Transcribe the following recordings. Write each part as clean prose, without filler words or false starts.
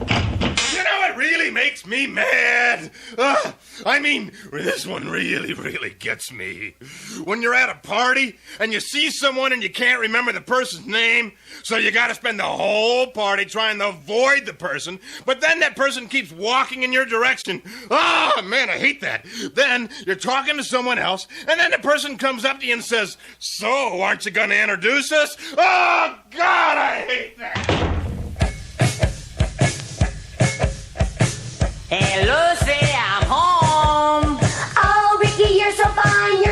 You know what really makes me mad? I mean, this one really, really gets me. When you're at a party and you see someone and you can't remember the person's name, so you gotta spend the whole party trying to avoid the person, but then that person keeps walking in your direction. Oh, man, I hate that. Then you're talking to someone else, and then the person comes up to you and says, "So, aren't you gonna introduce us?" Oh, God, I hate that. Hey, Lucy, I'm home. Oh, Ricky, you're so fine,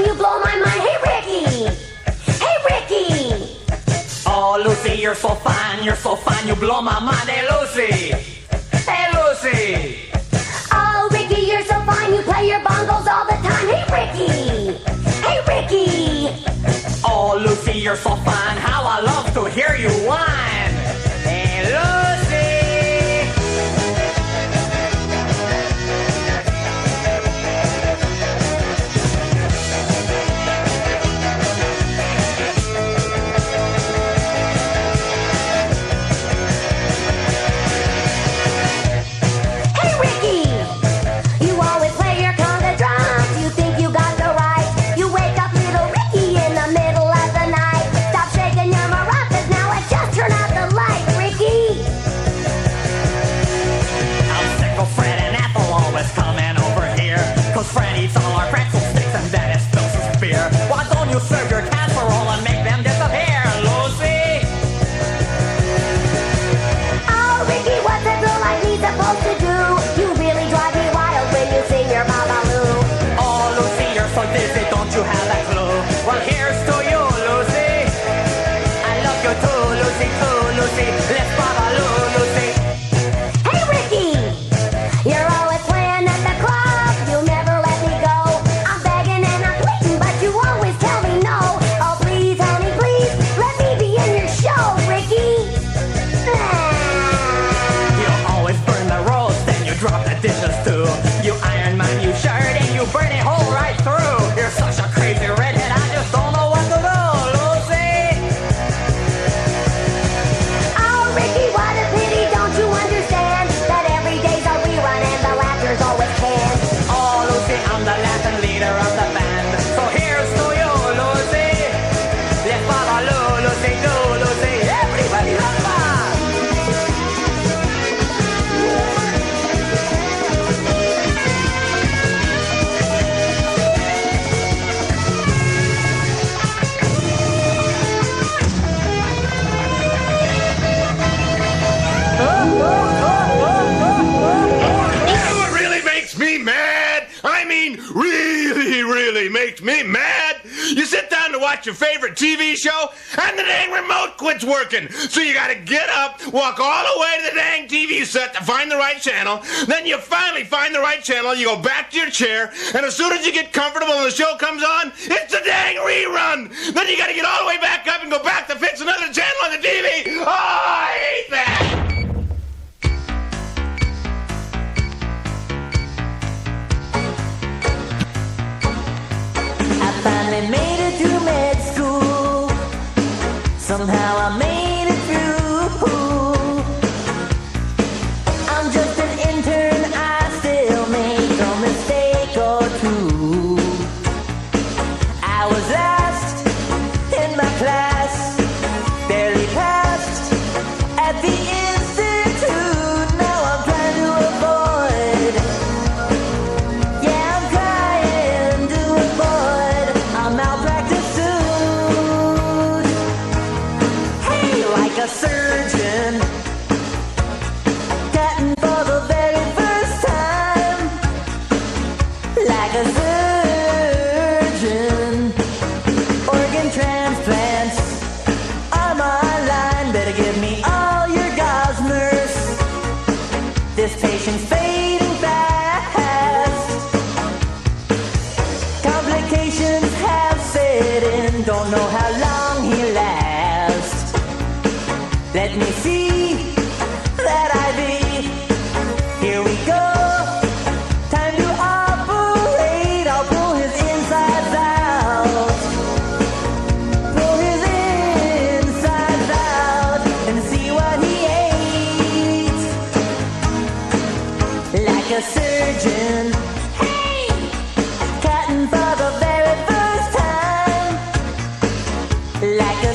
you blow my mind. Hey, Ricky! Hey, Ricky! Oh, Lucy, you're so fine, you blow my mind. Hey, Lucy! Hey, Lucy! Oh, Ricky, you're so fine, you play your bongos all the time. Hey, Ricky! Hey, Ricky! Oh, Lucy, you're so fine, how I love to hear you whine. Hey, Lucy! Fred eats all our pretzel sticks and then it spills his beer. Why don't you serve your casserole and make them disappear, Lucy? Oh, Ricky, what's a girl like me supposed to do? You really drive me wild when you sing your babaloo. Oh, Lucy, you're so dizzy, don't you have a clue? Well, here's to you, Lucy. I love you too, Lucy, Lucy. Let's babaloo, Lucy. Hey, Ricky! You're always playing at the club. You never let me go. I'm begging and I'm pleading, but you always tell me no. Oh, please, honey, please, let me be in your show, Ricky. You always burn the roast, then you drop the dishes too. You iron my new shirt and you burn it whole right through. You're such a crazy redhead, I just don't know what to do, Lucy. Oh, Ricky, what a pity, don't you understand that every day's a rerun and the laughter's always canned? Oh, Lucy, I'm the laughing leader of the band. So here's to you, Lucy. Let's babaloo, Lucy, do, Lucy. Everybody rumba! What really makes me mad? I mean, really, really makes me mad? You sit down to watch your favorite TV show, and the dang remote quits working. So you gotta get up, walk all the way to the dang TV set to find the right channel. Then you finally find the right channel, you go back to your chair, and as soon as you get comfortable and the show comes on, it's a dang rerun. Then you gotta get all the way back up and go back to fix another channel on the TV. Oh, I hate that. I finally made it to med school. Somehow I made it through. I'm just an intern, I still make a mistake or two. I was last in my class, barely passed at the institute. Now I'm trying to avoid. Yeah, I'm trying to avoid a malpractice suit. Hey, like a surgeon, cutting for the very first time. Like a surgeon, organ transplants are my line. Better give me all your gauze, nurse. This patient's fading fast. Complications have set in. Don't know how long he'll last. Let me see that IV. Here we go. Time to operate. I'll pull his insides out. Pull his insides out and see what he ate. a surgeon. Hey! Cutting for the very first time. Like a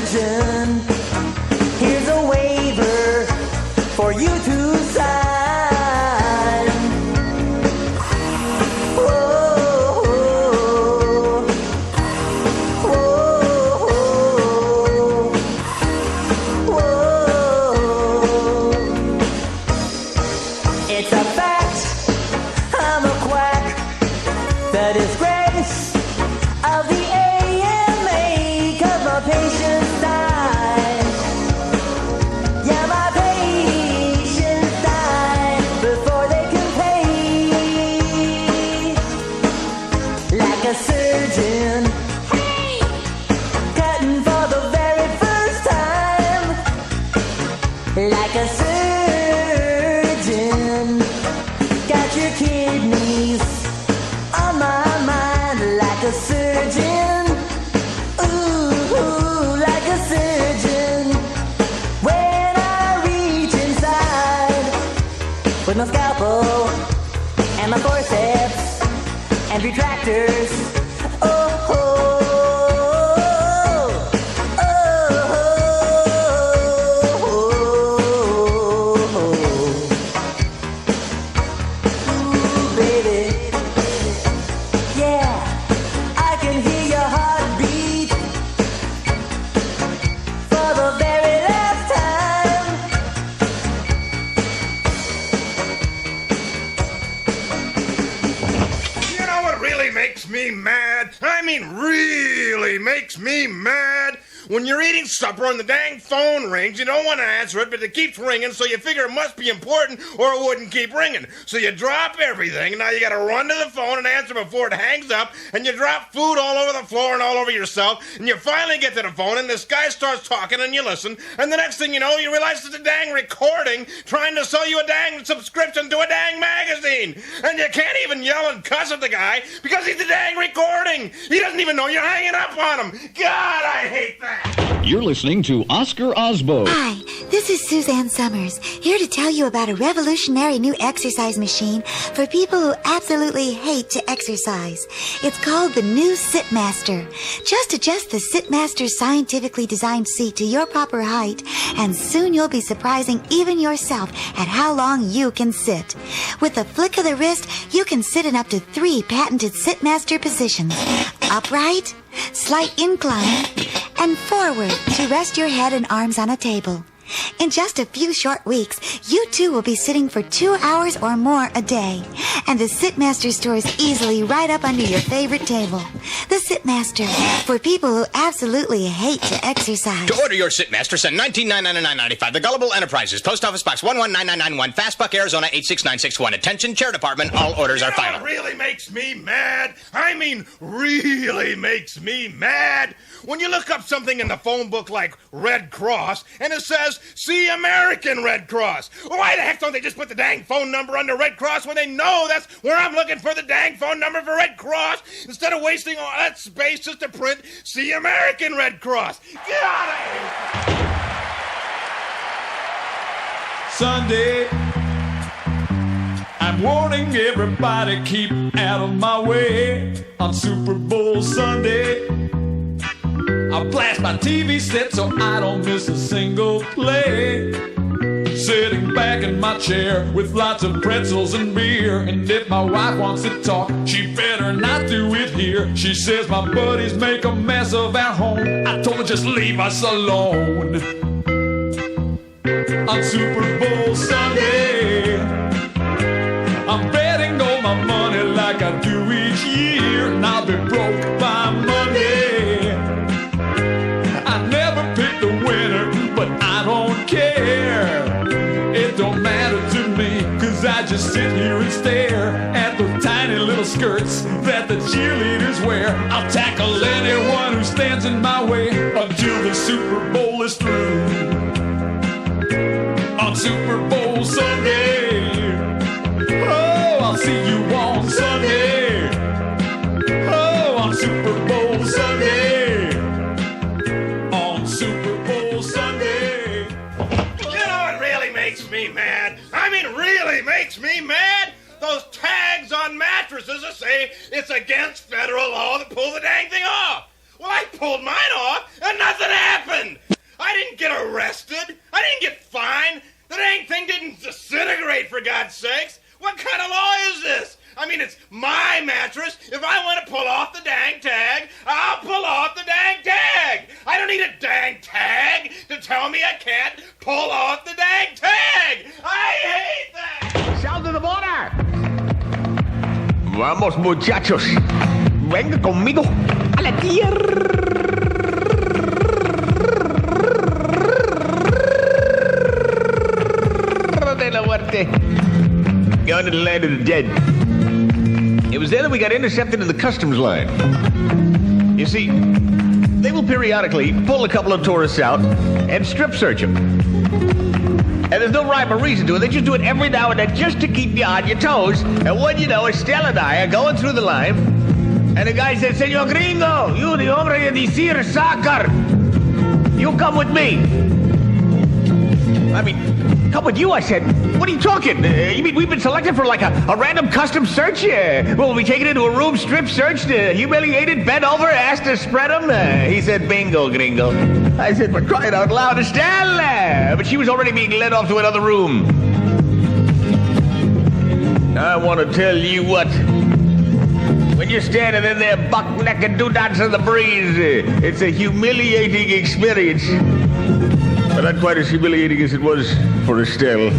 surgeon. Here's a waiver for you to sign. Whoa, whoa, whoa. It's a fact, I'm a quack. The disgrace of the AMA, 'cause my patients die. Yeah, my patients die before they can pay. Like a surgeon, hey, cutting for the very first time. Like a surgeon, got your kidneys on my mind. Like a surgeon, ooh, like a surgeon. When I reach inside with my scalpel and my forceps and retractors, oh, oh, ooh, baby, yeah, I can hear your heartbeat for the very last time. You know what really makes me mad? I mean, really makes me mad? When you're eating supper and the dang phone rings, you don't want to answer it, but it keeps ringing, so you figure it must be important or it wouldn't keep ringing. So you drop everything, and now you gotta run to the phone and answer before it hangs up, and you drop food all over the floor and all over yourself, and you finally get to the phone, and this guy starts talking, and you listen, and the next thing you know, you realize it's a dang recording trying to sell you a dang subscription to a dang magazine. And you can't even yell and cuss at the guy because he's a dang recording. He doesn't even know you're hanging up on him. God, I hate that. You're listening to Oscar Osbo. Hi, this is Suzanne Summers, here to tell you about a revolutionary new exercise machine for people who absolutely hate to exercise. It's called the new Sitmaster. Just adjust the Sitmaster's scientifically designed seat to your proper height, and soon you'll be surprising even yourself at how long you can sit. With a flick of the wrist, you can sit in up to 3 patented Sitmaster positions. Upright, slight incline, and forward to rest your head and arms on a table. In just a few short weeks, you too will be sitting for 2 hours or more a day. And the Sitmaster stores easily right up under your favorite table. The Sitmaster, for people who absolutely hate to exercise. To order your Sitmaster, send $19.99.95. The Gullible Enterprises, Post Office Box 119991, Fastbuck, Arizona 86961. Attention, Chair Department, all orders are final. What really makes me mad? I mean, really makes me mad? When you look up something in the phone book like Red Cross, and it says, see American Red Cross. Why the heck don't they just put the dang phone number under Red Cross when they know that's where I'm looking for the dang phone number for Red Cross, instead of wasting all that space just to print, see American Red Cross? God, I hate Sunday, I'm warning everybody, keep out of my way. On Super Bowl Sunday, I blast my TV set so I don't miss a single play. Sitting back in my chair with lots of pretzels and beer. And if my wife wants to talk, she better not do it here. She says my buddies make a mess of our home. I told her just leave us alone. On Super Bowl Sunday, I'm betting all my money like I do each year, and I'll be broke by Monday. I never pick the winner, but I don't care. It don't matter to me, 'cause I just sit here and stare at the tiny little skirts that the cheerleaders wear. I'll tackle anyone who stands in my way until the Super Bowl is through. On Super Bowl Sunday, oh, I'll see you on Sunday. Oh, on Super Bowl Sunday. On Super Bowl Sunday. You know what really makes makes me mad. I mean, really makes me mad. Those tags on mattresses that say it's against federal law to pull the dang thing off. Well, I pulled mine off and nothing happened. I didn't get arrested. I didn't get fined. The dang thing didn't disintegrate, for God's sakes. What kind of law is this? I mean, it's my mattress. If I want to pull off the dang tag, I'll pull off the dang tag. I don't need a dang tag to tell me I can't pull off the dang tag. I hate that. South of the border. Vamos, muchachos. Venga conmigo a la tierra de la muerte. Going to the land of the dead. It was there that we got intercepted in the customs line. You see, they will periodically pull a couple of tourists out and strip search them. And there's no rhyme or reason to it. They just do it every now and then just to keep you on your toes. And what you know, Estelle and I are going through the line, and the guy said, Senor Gringo, you the hombre de decir soccer. You come with me. I mean, come with you, I said. What are you talking? You mean we've been selected for like a random custom search? We'll be taken into a room, strip searched, humiliated, bent over, asked to spread them? He said, bingo, gringo. I said, for crying out loud, Estelle! But she was already being led off to another room. I want to tell you what. When you're standing in there buck-naked, doodads in the breeze, it's a humiliating experience. But not quite as humiliating as it was for Estelle.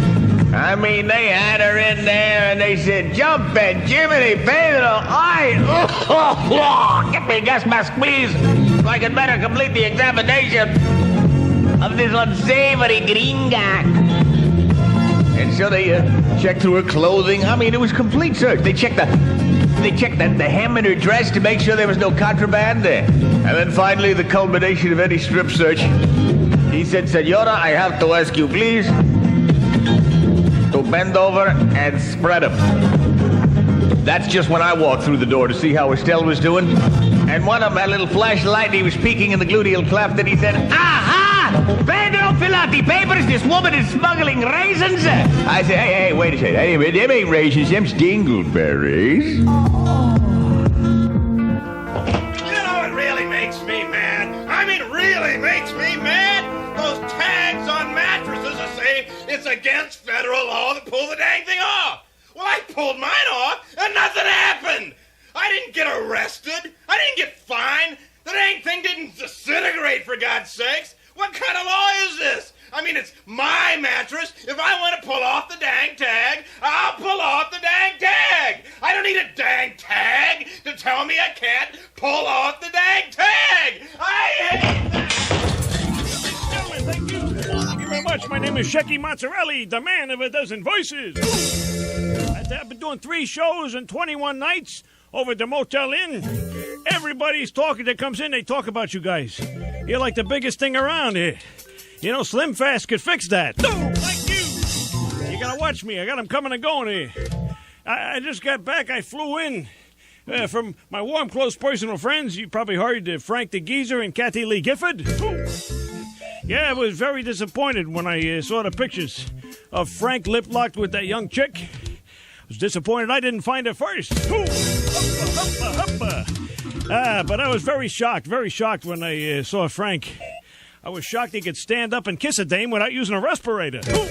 I mean, they had her in there and they said, jump and Jiminy Pedro, get me a gas mask, please, so I can better complete the examination of this unsavory gringa. And so they checked through her clothing. I mean, it was complete search. They checked the hem in her dress to make sure there was no contraband there. And then finally, the culmination of any strip search, he said, Senora, I have to ask you, please, to bend over and spread them. That's just when I walked through the door to see how Estelle was doing. And one of them had a little flashlight, and he was peeking in the gluteal cleft, and he said, aha! Pedro, fill out the papers. This woman is smuggling raisins. I said, hey, wait a second. Hey, them ain't raisins, them's dingleberries. You know what really makes me mad? I mean, really makes me mad? Those tags on mattresses that say it's against federal law to pull the dang thing off. Well, I pulled mine off, and nothing happened. I didn't get arrested. I didn't get fined. The dang thing didn't disintegrate, for God's sakes. What kind of law is this? I mean, it's my mattress. If I want to pull off the dang tag, I'll pull off the dang tag. I don't need a dang tag to tell me I can't pull off the dang tag. I hate that. Gentlemen, thank you. Thank you very much. My name is Shecky Mozzarella, the man of a dozen voices. I've been doing 3 shows and 21 nights over at the Motel Inn. Everybody's talking that comes in, they talk about you guys. You're like the biggest thing around here. You know, Slim Fast could fix that. No, thank you. You gotta watch me. I got them coming and going here. I just got back. I flew in from my warm, close personal friends. You probably heard Frank the Geezer and Kathy Lee Gifford. Yeah, I was very disappointed when I saw the pictures of Frank lip-locked with that young chick. I was disappointed I didn't find her first. But I was very shocked when I saw Frank. I was shocked he could stand up and kiss a dame without using a respirator. But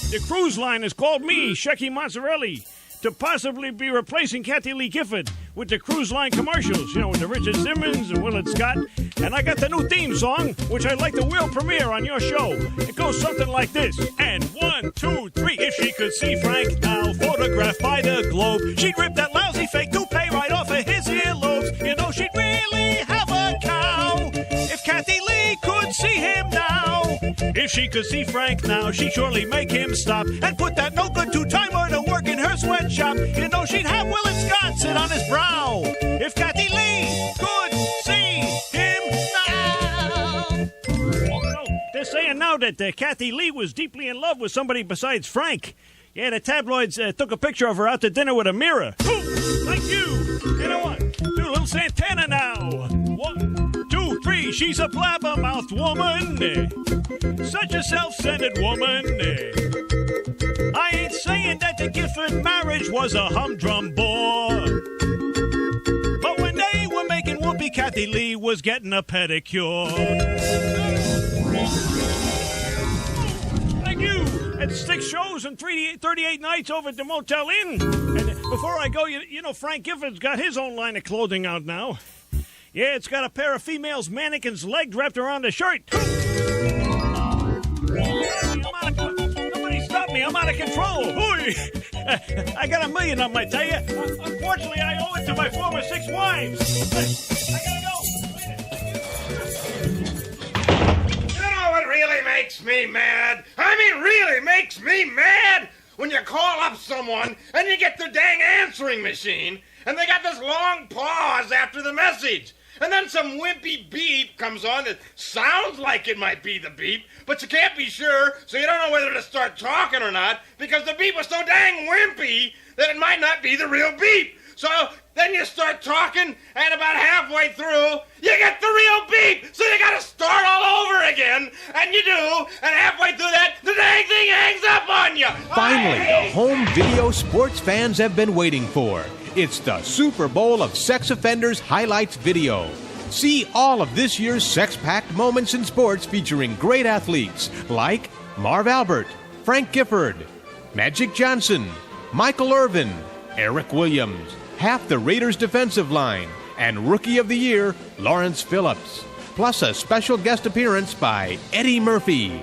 the cruise line has called me, Shecky Mozzarella, to possibly be replacing Kathy Lee Gifford with the cruise line commercials, you know, with the Richard Simmons and Willard Scott. And I got the new theme song, which I'd like the world premiere on your show. It goes something like this. And 1, 2, 3. If she could see Frank now, photographed by the globe, she'd rip that lousy fake toupee right off of his earlobes. You know, she'd really have a cow if Kathy Lee could see him now. If she could see Frank now, she'd surely make him stop and put that no-good two-timer to work in her sweatshop. You know, she'd have Willard Scott sit on his brow if Kathy Lee could see him now. So, they're saying now that Kathy Lee was deeply in love with somebody besides Frank. Yeah, the tabloids took a picture of her out to dinner with a mirror. Ooh, thank you. You know what? Do a little Santana now. 1, 2, 3. she's a blabbermouthed woman. Such a self-centered woman. I ain't saying that the Gifford marriage was a humdrum bore. But when they were making whoopee, Kathy Lee was getting a pedicure. Thank you. At 6 shows and 38 nights over at the Motel Inn. And before I go, you know Frank Gifford's got his own line of clothing out now. Yeah, it's got a pair of female's mannequin's legs wrapped around the shirt. Nobody stop me. I'm out of control. Hooey. I got $1 million on my tell you. Unfortunately, I owe it to my former 6 wives. I gotta go. You know what really makes me mad? I mean, really makes me mad? When you call up someone and you get their dang answering machine and they got this long pause after the message. And then some wimpy beep comes on that sounds like it might be the beep, but you can't be sure, so you don't know whether to start talking or not, because the beep was so dang wimpy that it might not be the real beep. So then you start talking, and about halfway through, you get the real beep, so you gotta start all over again, and you do, and halfway through that, the dang thing hangs up on you. Finally, the home video sports fans have been waiting for. It's the Super Bowl of Sex Offenders Highlights Video. See all of this year's sex-packed moments in sports featuring great athletes like Marv Albert, Frank Gifford, Magic Johnson, Michael Irvin, Eric Williams, half the Raiders defensive line, and Rookie of the Year, Lawrence Phillips. Plus a special guest appearance by Eddie Murphy.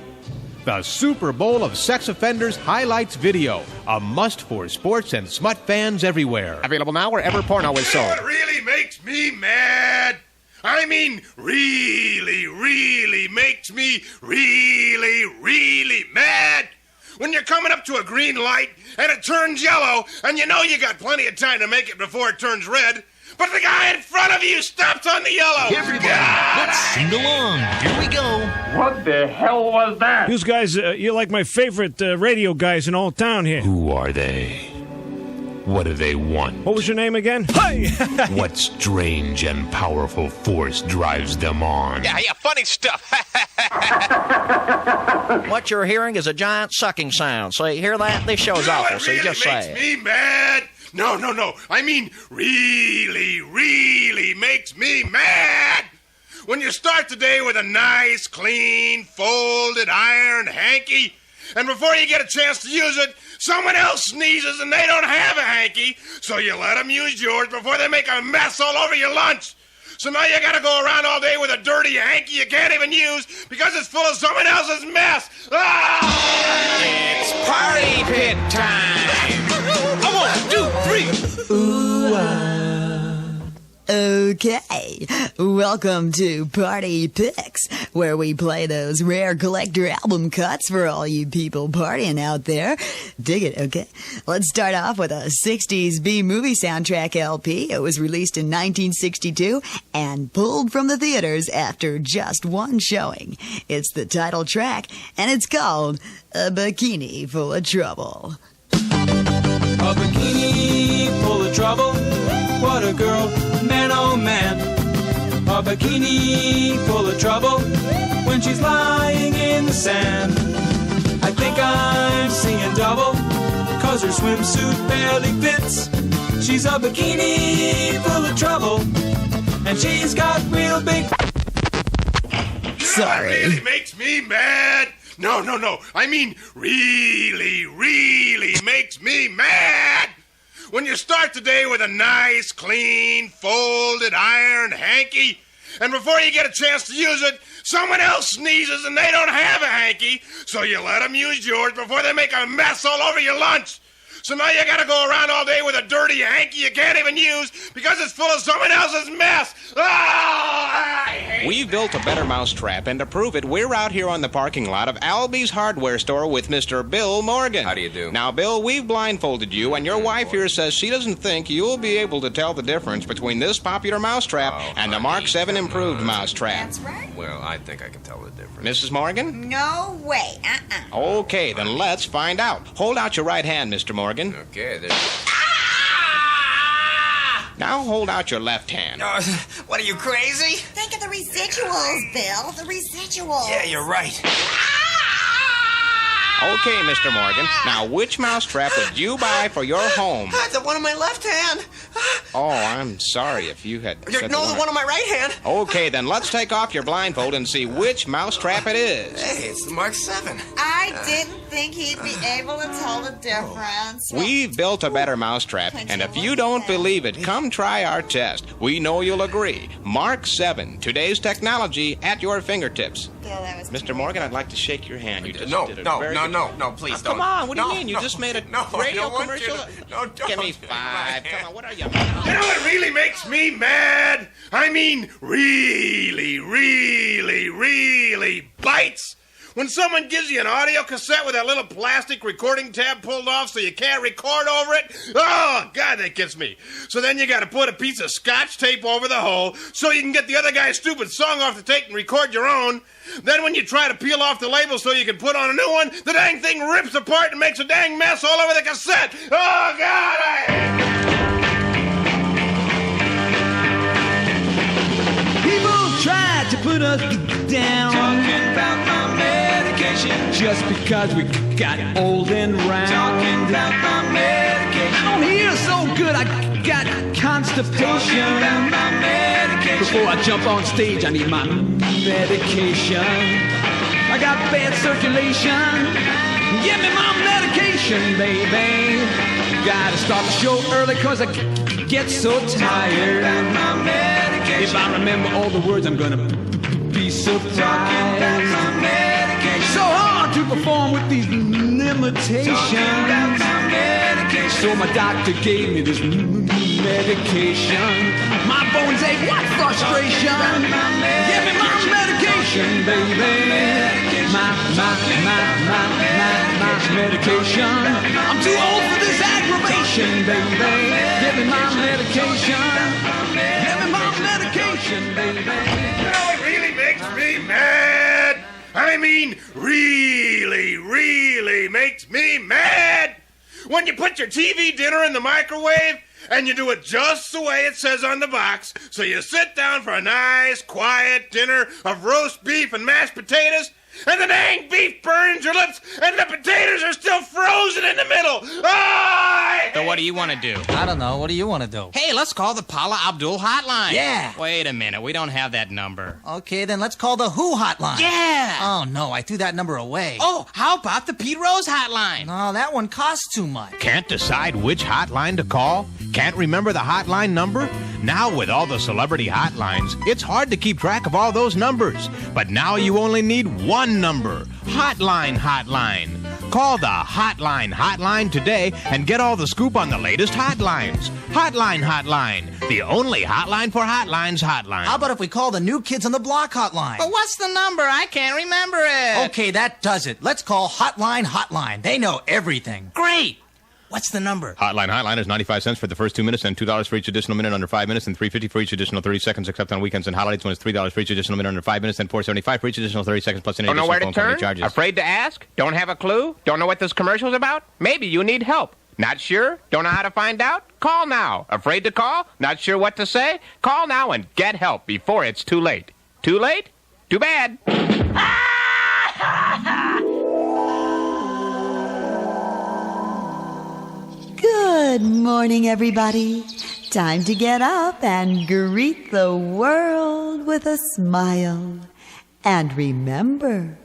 The Super Bowl of Sex Offenders Highlights Video, a must for sports and smut fans everywhere. Available now wherever porno is sold. What really makes me mad? I mean, really makes me really mad? When you're coming up to a green light and it turns yellow and you know you got plenty of time to make it before it turns red, but the guy in front of you stops on the yellow. Everybody, let's sing along. Here we go. What the hell was that? These guys, you're like my favorite radio guys in all town here. Who are they? What do they want? What was your name again? Hi! What strange and powerful force drives them on? Yeah, funny stuff. What you're hearing is a giant sucking sound. So you hear that? This show's awful, so you just say it. Makes me mad. No. I mean, really makes me mad. When you start the day with a nice, clean, folded, ironed hanky, and before you get a chance to use it, someone else sneezes and they don't have a hanky, so you let them use yours before they make a mess all over your lunch. So now you gotta go around all day with a dirty hanky you can't even use because it's full of someone else's mess. Ah! It's party pit time. 1, 2, 3. Ooh, okay, welcome to Party Picks, where we play those rare collector album cuts for all you people partying out there. Dig it, okay? Let's start off with a 60s B-movie soundtrack LP. It was released in 1962 and pulled from the theaters after just one showing. It's the title track, and it's called A Bikini Full of Trouble. A bikini full of trouble. What a girl, man oh man. A bikini full of trouble when she's lying in the sand. I think I'm seeing double, cause her swimsuit barely fits. She's a bikini full of trouble, and she's got real big... Sorry. That really makes me mad. No. I mean, really makes me mad. When you start the day with a nice, clean, folded, ironed hanky, and before you get a chance to use it, someone else sneezes and they don't have a hanky, so you let them use yours before they make a mess all over your lunch. So now you gotta go around all day with a dirty hanky you can't even use because it's full of someone else's mess. We've built a better mousetrap, and to prove it, we're out here on the parking lot of Alby's Hardware Store with Mr. Bill Morgan. How do you do? Now, Bill, we've blindfolded you, and your wife here says she doesn't think you'll be able to tell the difference between this popular mousetrap and the Mark 7 improved mousetrap. That's right. Well, I think I can tell the difference. Mrs. Morgan? No way. Okay, then let's find out. Hold out your right hand, Mr. Morgan. Okay, there's... Now hold out your left hand. What are you, crazy? Think of the residuals, Bill. The residuals. Yeah, you're right. Okay, Mr. Morgan. Now, which mousetrap would you buy for your home? The one on my left hand. Oh, I'm sorry if you had... said No, the one on my right hand. Okay, then let's take off your blindfold and see which mousetrap it is. Hey, it's the Mark 7. I didn't think he'd be able to tell the difference. We've built a better mousetrap, and if you don't believe it, come try our test. We know you'll agree. Mark 7, today's technology at your fingertips. Bill, that was Mr. Morgan, I'd like to shake your hand. You just No, did a no, very no, good no, job. no, please Now, don't. come on, what do you No, mean? You no, just made a no, I radio don't want commercial? you to- no, don't. Give me 5. Come on, what are you? You know what really makes me mad? I mean, really, really, really bites? When someone gives you an audio cassette with that little plastic recording tab pulled off so you can't record over it, oh, God, that gets me. So then you got to put a piece of scotch tape over the hole so you can get the other guy's stupid song off the tape and record your own. Then when you try to peel off the label so you can put on a new one, the dang thing rips apart and makes a dang mess all over the cassette. Oh, God, I hate it. People try to put us down, talking about my medication, just because we got old and round. Talking about my medication. I don't hear so good, I got constipation. Talking about my medication. Before I jump on stage, I need my medication. I got bad circulation. Give me my medication, baby. Gotta start the show early, cause I get so tired. If I remember all the words, I'm gonna be surprised. So hard to perform with these limitations. So my doctor gave me this medication. My bones ache, what frustration. Give me my medication, baby. My medication. I'm too old for this aggravation, baby. Give me my medication. Give me my medication, baby. You know what really makes me mad? I mean, really, really makes me mad? When you put your TV dinner in the microwave and you do it just the way it says on the box, so you sit down for a nice, quiet dinner of roast beef and mashed potatoes, and the dang beef burns your lips, and the potatoes are still frozen in the middle. Oh, So what do you want to do? I don't know. What do you want to do? Hey, let's call the Paula Abdul hotline. Yeah. Wait a minute. We don't have that number. Okay, then let's call the Who hotline. Yeah. Oh, no, I threw that number away. Oh, how about the Pete Rose hotline? No, that one costs too much. Can't decide which hotline to call? Can't remember the hotline number? Now with all the celebrity hotlines, it's hard to keep track of all those numbers. But now you only need one number. Hotline. Call the Hotline today and get all the scoop on the latest hotlines. Hotline. The only hotline for hotlines hotline. How about if we call the New Kids on the Block hotline? But what's the number? I can't remember it. Okay, that does it. Let's call Hotline. They know everything. Great. What's the number? Hotline is 95 cents for the first 2 minutes and $2 for each additional minute under 5 minutes and $3.50 for each additional 30 seconds except on weekends and holidays when it's $3 for each additional minute under 5 minutes and $4.75 for each additional 30 seconds plus any Don't know additional where to phone company turn? charges. Afraid to ask? Don't have a clue? Don't know what this commercial's about? Maybe you need help. Not sure? Don't know how to find out? Call now. Afraid to call? Not sure what to say? Call now and get help before it's too late. Too late? Too bad. Good morning, everybody. Time to get up and greet the world with a smile. And remember,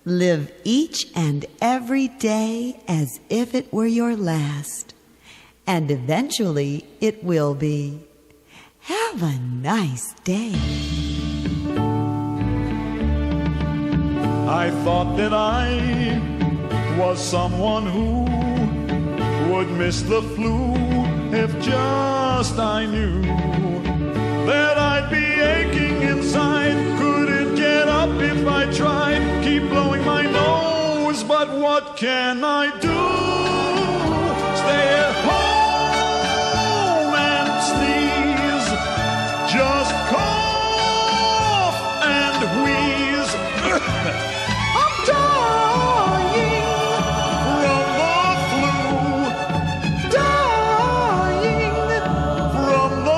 live each and every day as if it were your last. And eventually it will be. Have a nice day. I thought that I was someone who would miss the flu if just I knew that I'd be aching inside. Could it get up if I tried? Keep blowing my nose, but what can I do? Stay at home and sneeze, just cough and wheeze. I'm dying from the flu, dying from the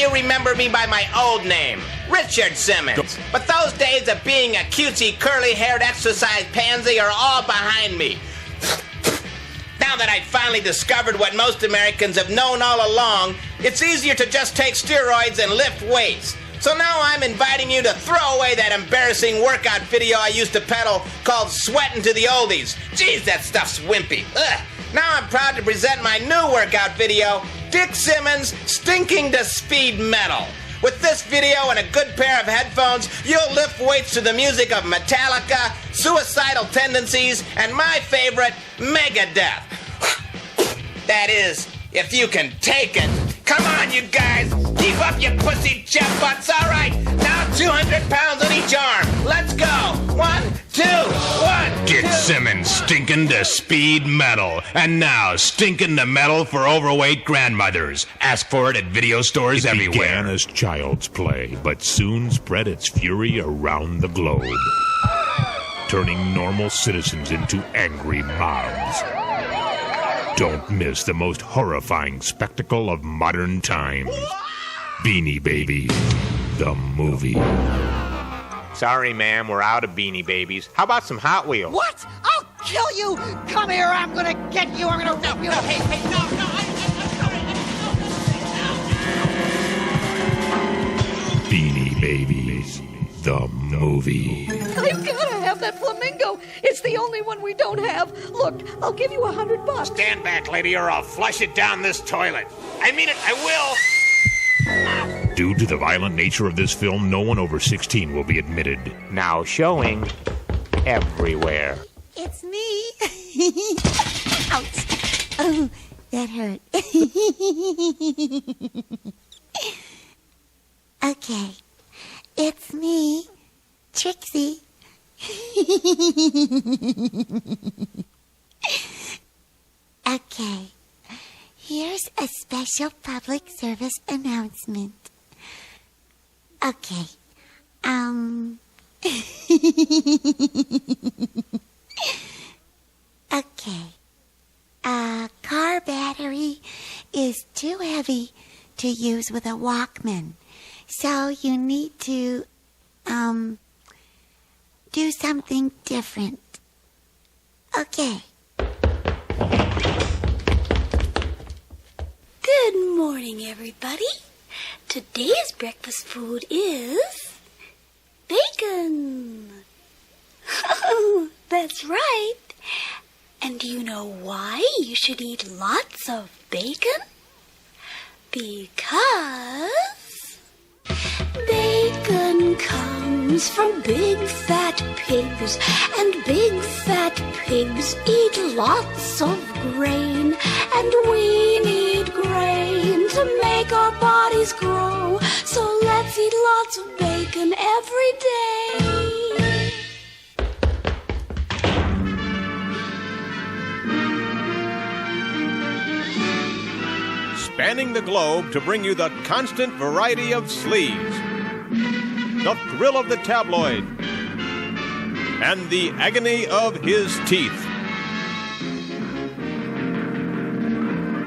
you remember me by my old name, Richard Simmons. But those days of being a cutesy, curly-haired exercise pansy are all behind me. Now that I've finally discovered what most Americans have known all along, it's easier to just take steroids and lift weights. So now I'm inviting you to throw away that embarrassing workout video I used to peddle called Sweatin' to the Oldies. Jeez, that stuff's wimpy. Ugh. Now I'm proud to present my new workout video, Dick Simmons Stinking to Speed Metal. With this video and a good pair of headphones, you'll lift weights to the music of Metallica, Suicidal Tendencies, and my favorite, Megadeth. That is, if you can take it. Come on, you guys. Keep up your pussy jet butts. All right, now 200 pounds on each arm. Let's go. 1, 2, 1. Dick Simmons stinking to speed metal. And now stinking to metal for overweight grandmothers. Ask for it at video stores everywhere. It began as child's play, but soon spread its fury around the globe, turning normal citizens into angry mobs. Don't miss the most horrifying spectacle of modern times. Beanie Babies, the movie. Sorry, ma'am, we're out of Beanie Babies. How about some Hot Wheels? What? I'll kill you! Come here, I'm gonna get you, I'm gonna rip you! Hey, no, Beanie Babies, the movie. I've gotta have that flamingo. It's the only one we don't have. Look, I'll give you $100. Stand back, lady, or I'll flush it down this toilet. I mean it, I will. Due to the violent nature of this film, no one over 16 will be admitted. Now showing everywhere. It's me. Ouch. Oh, that hurt. Okay. It's me, Trixie. Okay. Here's a special public service announcement. Okay. Okay. A car battery is too heavy to use with a Walkman. So you need to, do something different. Okay. Good morning, everybody. Today's breakfast food is bacon. That's right. And do you know why you should eat lots of bacon? Because bacon comes from big fat pigs, and big fat pigs eat lots of grain, and we need grain to make our bodies grow. So let's eat lots of bacon every day. Spanning the globe to bring you the constant variety of sleaze, the thrill of the tabloid, and the agony of his teeth.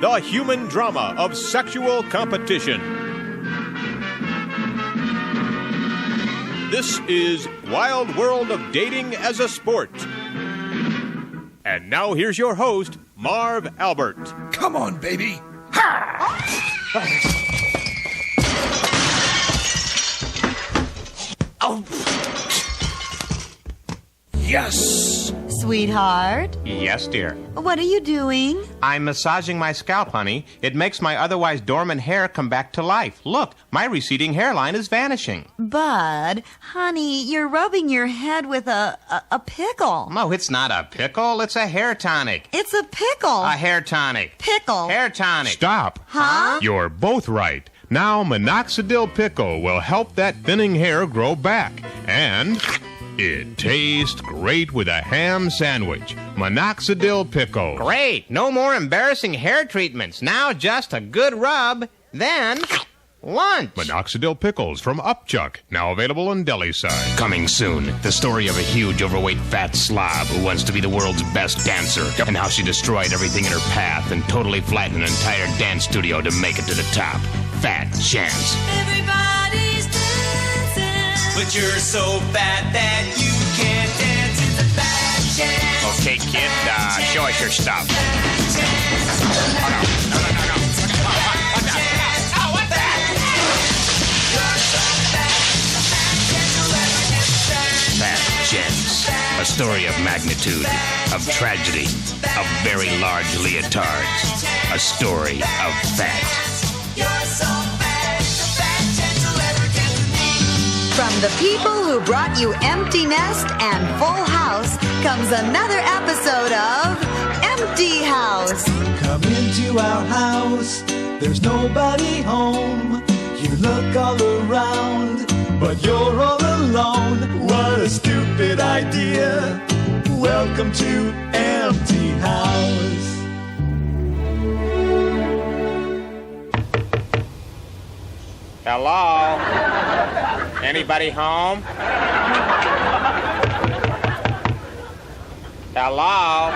The human drama of sexual competition. This is Wild World of Dating as a Sport. And now here's your host, Marv Albert. Come on, baby. Oh. Yes. Sweetheart, Yes, dear. what are you doing? I'm massaging my scalp, honey. It makes my otherwise dormant hair come back to life. Look, my receding hairline is vanishing. Bud, honey, you're rubbing your head with a pickle. No, it's not a pickle. It's a hair tonic. It's a pickle. A hair tonic. Pickle. Hair tonic. Stop. Huh? You're both right. Now Minoxidil Pickle will help that thinning hair grow back. And it tastes great with a ham sandwich. Minoxidil Pickle. Great. No more embarrassing hair treatments. Now just a good rub. Then lunch. Minoxidil Pickles from Upchuck. Now available in deli size. Coming soon, the story of a huge, overweight, fat slob who wants to be the world's best dancer, and how she destroyed everything in her path and totally flattened an entire dance studio to make it to the top. fat chance. Everybody's dancing, but you're so fat that you can't dance. It's a fat chance. Okay, kid, show us your stuff. Fat chance. A story of magnitude, of tragedy, of very large leotards. A story of fat. From the people who brought you Empty Nest and Full House comes another episode of Empty House. Come into our house, there's nobody home. You look all around, but you're all alone. What a stupid idea. Welcome to Empty House. Hello? Anybody home? Hello?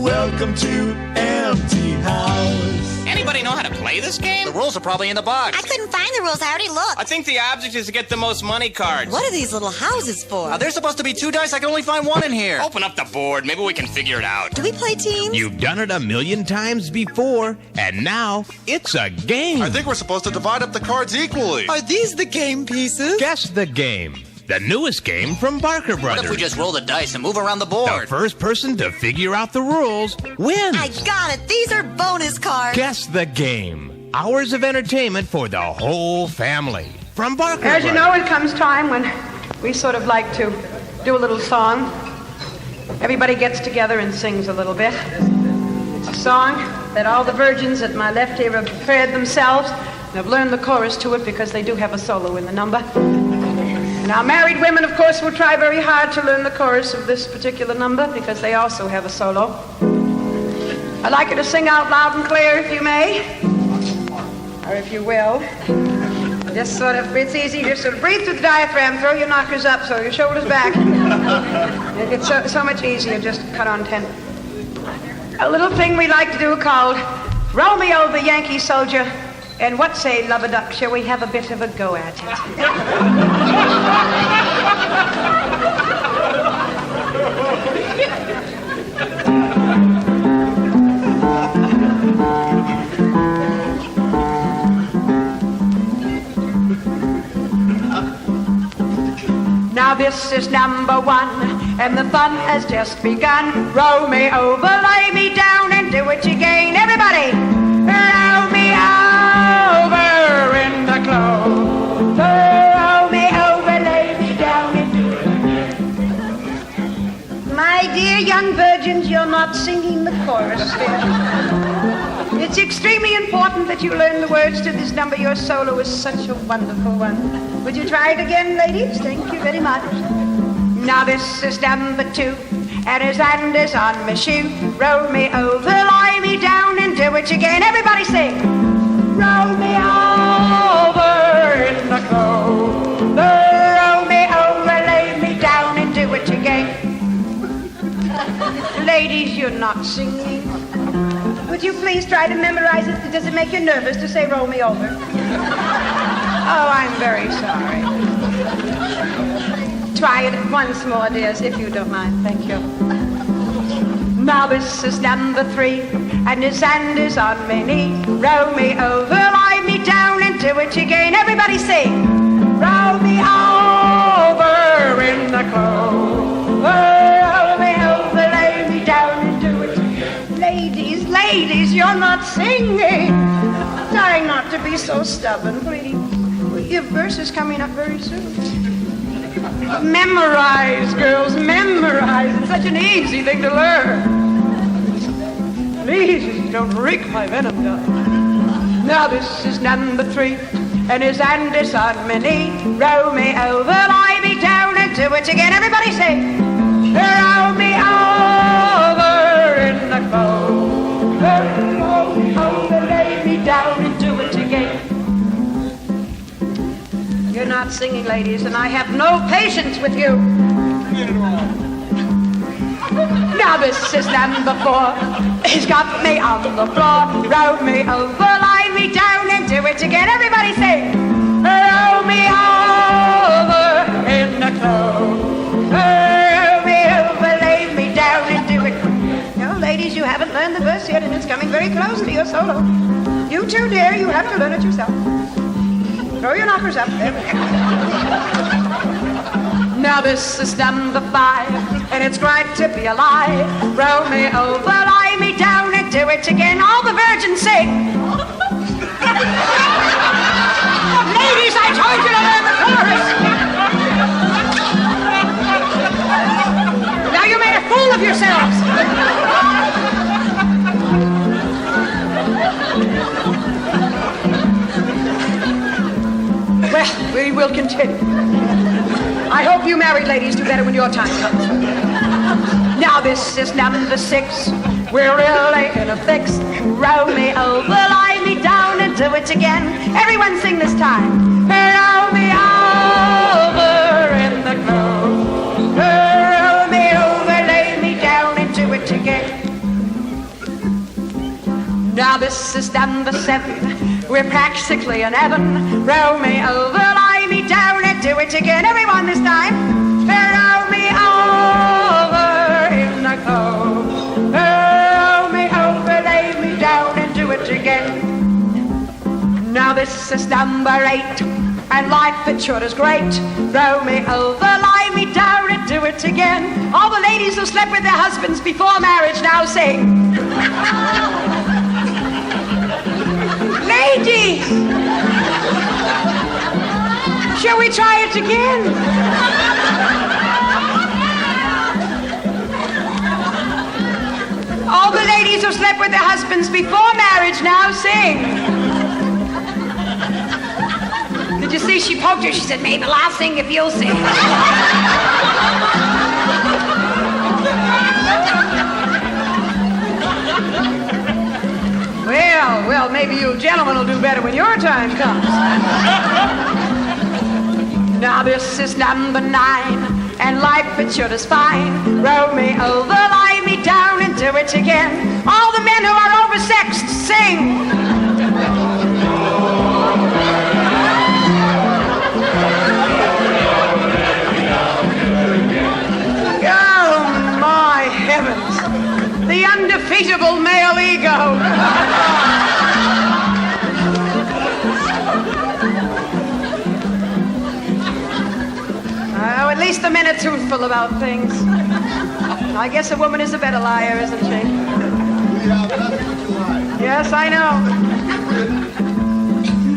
Welcome to Empty House. Anybody know how to play this game? The rules are probably in the box. I couldn't find the rules. I already looked. I think the object is to get the most money cards. What are these little houses for? There's supposed to be 2 dice. I can only find 1 in here. Open up the board. Maybe we can figure it out. Do we play teams? You've done it 1,000,000 times before, and now it's a game. I think we're supposed to divide up the cards equally. Are these the game pieces? Guess the game. The newest game from Barker Brothers. What if we just roll the dice and move around the board? The first person to figure out the rules wins. I got it. These are bonus cards. Guess the game. Hours of entertainment for the whole family. From Barker As you Brothers. know, it comes time when we sort of like to do a little song. Everybody gets together and sings a little bit. It's a song that all the virgins at my left here have prepared themselves and have learned the chorus to it because they do have a solo in the number. Now, married women, of course, will try very hard to learn the chorus of this particular number because they also have a solo. I'd like you to sing out loud and clear, if you may, or if you will. Just sort of, it's easy, just sort of breathe through the diaphragm, throw your knockers up, so your shoulders back. It gets so much easier, just cut on 10. A little thing we like to do called Romeo the Yankee Soldier, and what say, Love-a-Duck, shall we have a bit of a go at it? Now this is number 1, and the fun has just begun. Roll me over, lay me down, and do it again. Everybody, roll me over in the clothes. Roll me over, lay me down, and do it again. My dear young virgins, you're not singing the chorus there. It's extremely important that you learn the words to this number. Your solo is such a wonderful one. Would you try it again, ladies? Thank you very much. Now this is number 2, and his hand is on my shoe. Roll me over, lie me down, and do it again. Everybody sing. Roll me over in the clothes. Roll me over, lay me down, and do it again. Ladies, you're not singing. Would you please try to memorize it? Does it make you nervous to say roll me over? Oh, I'm very sorry. Try it once more, dears, if you don't mind. Thank you. Now this is number 3, and his hand is on my knee. Roll me over, lie me down, and do it again. Everybody sing. Roll me over in the clothes. Roll me over, lay me down, and do it again. Ladies, you're not singing. Try not to be so stubborn, please. Your verse is coming up very soon. Memorize, girls, memorize. It's such an easy thing to learn. Please, don't wreak my venom, darling. Now this is number 3, and his hand is on my knee. Roll me over, lie me down, and do it again. Everybody say, roll me over in the clothes. Roll me over, lay me down, and do it again. You're not singing, ladies, and I have no patience with you. Now this is number 4. He's got me on the floor. Roll me over, lie me down, and do it again. Everybody sing. Roll me over in the clothes. Roll me over, lay me down, and do it. No, ladies, you haven't learned the verse yet, and it's coming very close to your solo. You too, dear. You have to learn it yourself. Throw your knockers up. There we go. Now this is number 5, and it's great to be alive. Roll me over, lie me down, and do it again. All the virgins sing. Ladies, I told you to learn the chorus. Now you made a fool of yourselves. Well, we will continue. I hope you married ladies do better when your time comes. Now this is number 6. We're really in a fix. Roll me over, lie me down, and do it again. Everyone sing this time. Roll me over in the clothes. Roll me over, lay me down, and do it again. Now this is number 7. We're practically in heaven. Roll me over, lie me down, and do it again. Everyone this time. Roll me over in the clothes. Roll me over, lay me down, and do it again. Now this is number 8, and life it sure is great. Roll me over, lie me down, and do it again. All the ladies who slept with their husbands before marriage now sing. Ladies! Shall we try it again? All the ladies who slept with their husbands before marriage now sing. Did you see she poked her? She said, Mabel, I'll sing if you'll sing. Well, maybe you gentlemen will do better when your time comes. Now this is number 9, and life it sure is fine. Roll me over, lie me down, and do it again. All the men who are oversexed, sing. Oh, my heavens. The undefeatable male ego. Oh, at least the men are truthful about things. I guess a woman is a better liar, isn't she? Yes, I know.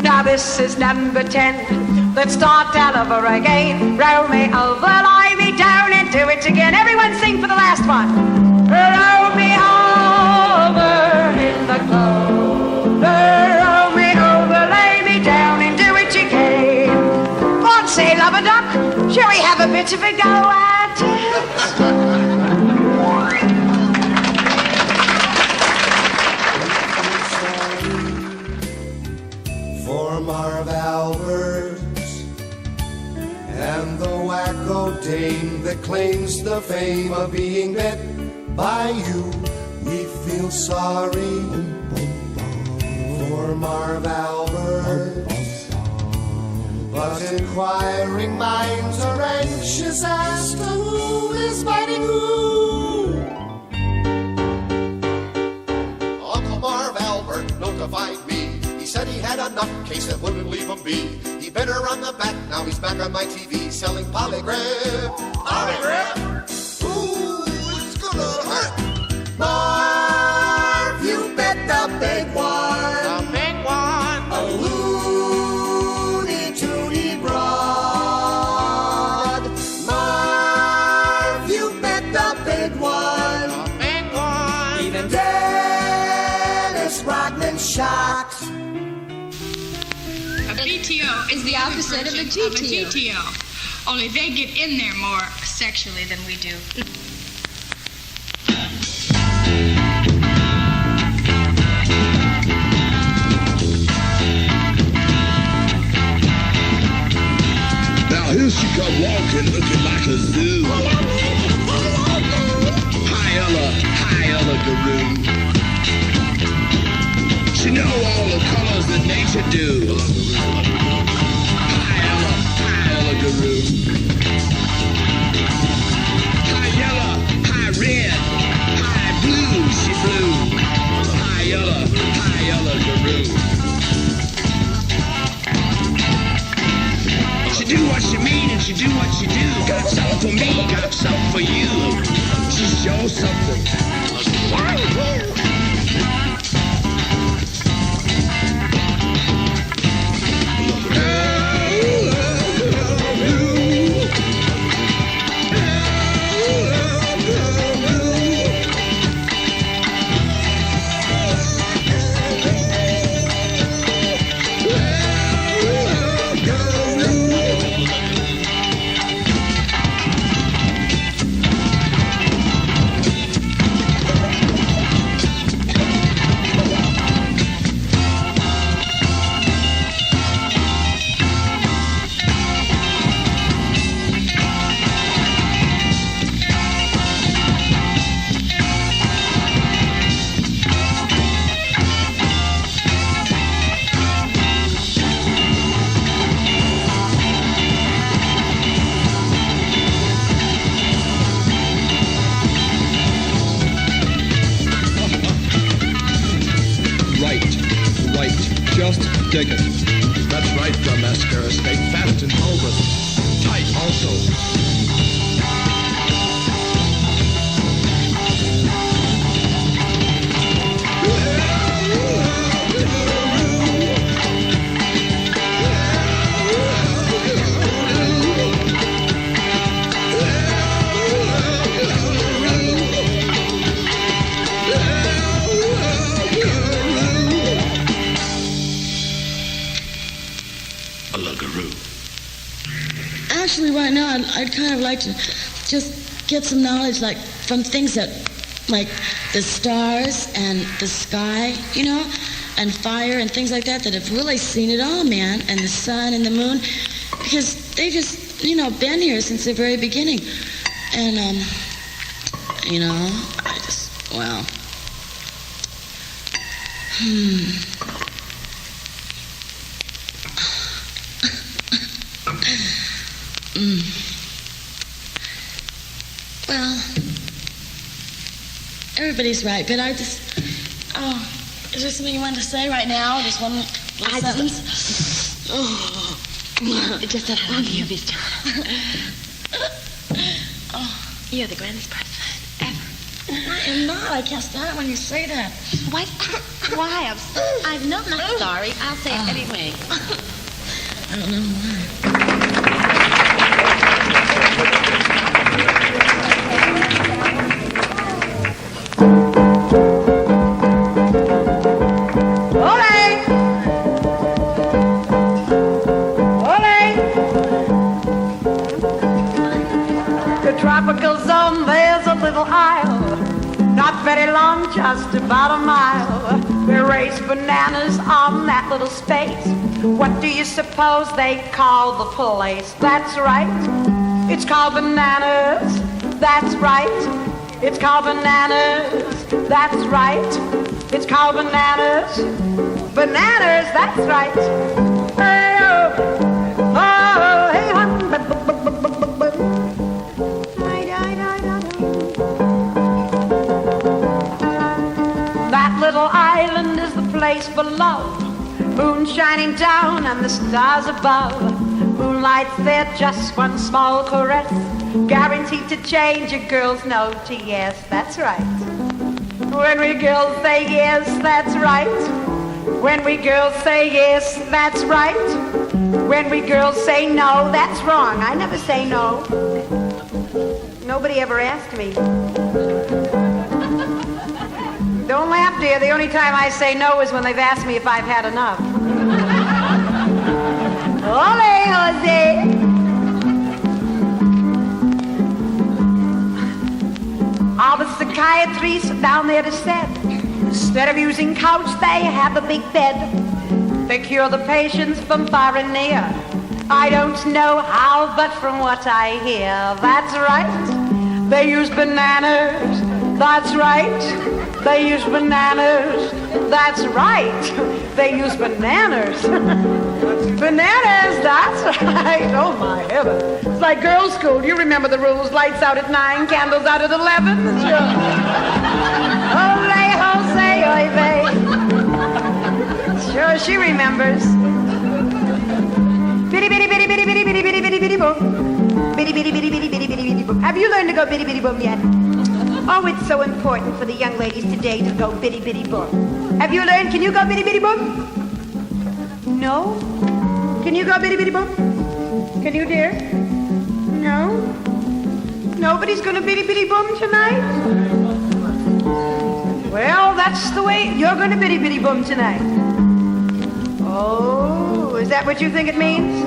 Now this is number 10. Let's start all over again. Roll me over, lie me down, and do it again. Everyone sing for the last one. Roll me over in the clothes. Roll me over, lay me down, and do it again. God say, love a duck, shall we have a bit of a go at it? For Marv Alberts and the wacko dame that claims the fame of being met by you, we feel sorry for Marv Alberts, but inquiring minds are anxious as to who is biting who. Uncle Marv Albert notified me. He said he had a nutcase that wouldn't leave him be. He bit her on the back, now he's back on my TV selling polygraph. Polygraph? Ooh, it's gonna hurt. Marv, you bet the big one. The big one. A loony toony broad. Marv, you bet the big one. The big one. Even Dennis Rodman shocked. A BTO is the opposite of a GTO. Only they get in there more sexually than we do. Now here she come walking, looking like a zoo. Hi, Ella. Oligaroo. She know all the colors that nature do. High Oligaroo. High yellow, high red, high blue, she flew. High Oligaroo. She do what she mean and she do what she do. Got something for me, got something for you. She shows something. Just dig it. That's right, the mascara. Stay fast and bulbous. Tight also. Actually, right now, I'd kind of like to just get some knowledge, like, from things that, like, the stars and the sky, you know, and fire and things like that have really seen it all, man, and the sun and the moon, because they've just, you know, been here since the very beginning. And, you know, I just, well, Well, everybody's right, but I just... Oh, is there something you wanted to say right now? Just one little sentence? Just that I love you, Mister. You're the grandest person ever. I am not. I can't stand it when you say that. What? Why? I'm not sorry. I'll say it anyway. I don't know why. Tropical zone, there's a little isle, not very long, just about a mile. They raise bananas on that little space. What do you suppose they call the place? That's right, it's called bananas. That's right, it's called bananas. That's right, it's called bananas. Bananas, that's right. Hey, oh, oh, hey, that little island is the place for love. Moon shining down and the stars above. Moonlight's there, just one small caress, guaranteed to change a girl's no to yes. That's right. When we girls say yes, that's right. When we girls say yes, that's right. When we girls say no, that's wrong. I never say no. Nobody ever asked me. Don't laugh, dear. The only time I say no is when they've asked me if I've had enough. Ole, Jose. All the psychiatrists down there have said, instead of using couch, they have a big bed. They cure the patients from far and near. I don't know how, but from what I hear, that's right. They use bananas. That's right. They use bananas. That's right. They use bananas. Bananas, that's right. Oh, my heaven. It's like girls' school. You remember the rules. Lights out at 9, candles out at 11. Sure. Ole, Jose, oy vey. Sure, she remembers. Bitty, bitty, bitty, bitty, bitty, bitty, bitty, bitty, bitty, boom. Bitty, bitty, bitty, bitty, bitty, bitty, bitty, boom. Have you learned to go bitty, bitty, boom yet? Oh, it's so important for the young ladies today to go bitty, bitty, boom. Have you learned? Can you go bitty, bitty, boom? No? Can you go bitty, bitty, boom? Can you, dear? No? Nobody's gonna bitty, bitty, boom tonight? Well, that's the way. You're gonna bitty, bitty, boom tonight. Oh, is that what you think it means?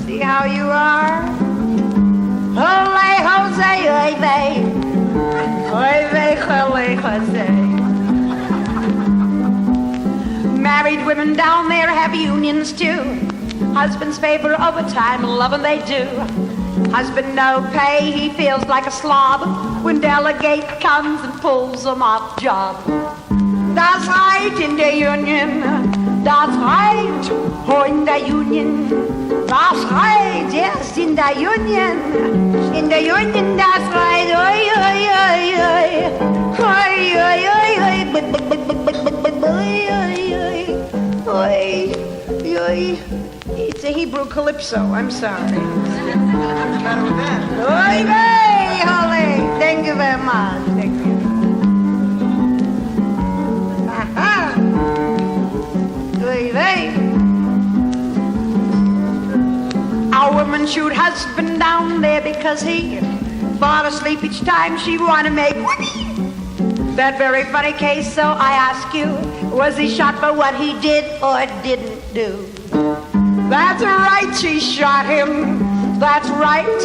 See how you are? Ole, Jose, oy vey. Oy vey, ole, Jose. Married women down there have unions too. Husbands favor overtime, loving they do. Husband no pay, he feels like a slob when delegate comes and pulls him off job. That's right in the union. That's right, oh in the union. That's right, yes, in the union. In the union, that's right. Oi, oi, oi, oi. Oi, oi, oi, oi. Oi, oi, oi. It's a Hebrew calypso, I'm sorry. What's the matter with that? Oi, vey, holy. Thank you very much. Thank you. Aha. Oi, vey. Our woman shoot husband down there because he bought her sleep each time she wanted to make money. That very funny case, so I ask you, was he shot for what he did or didn't do? That's right, she shot him. That's right.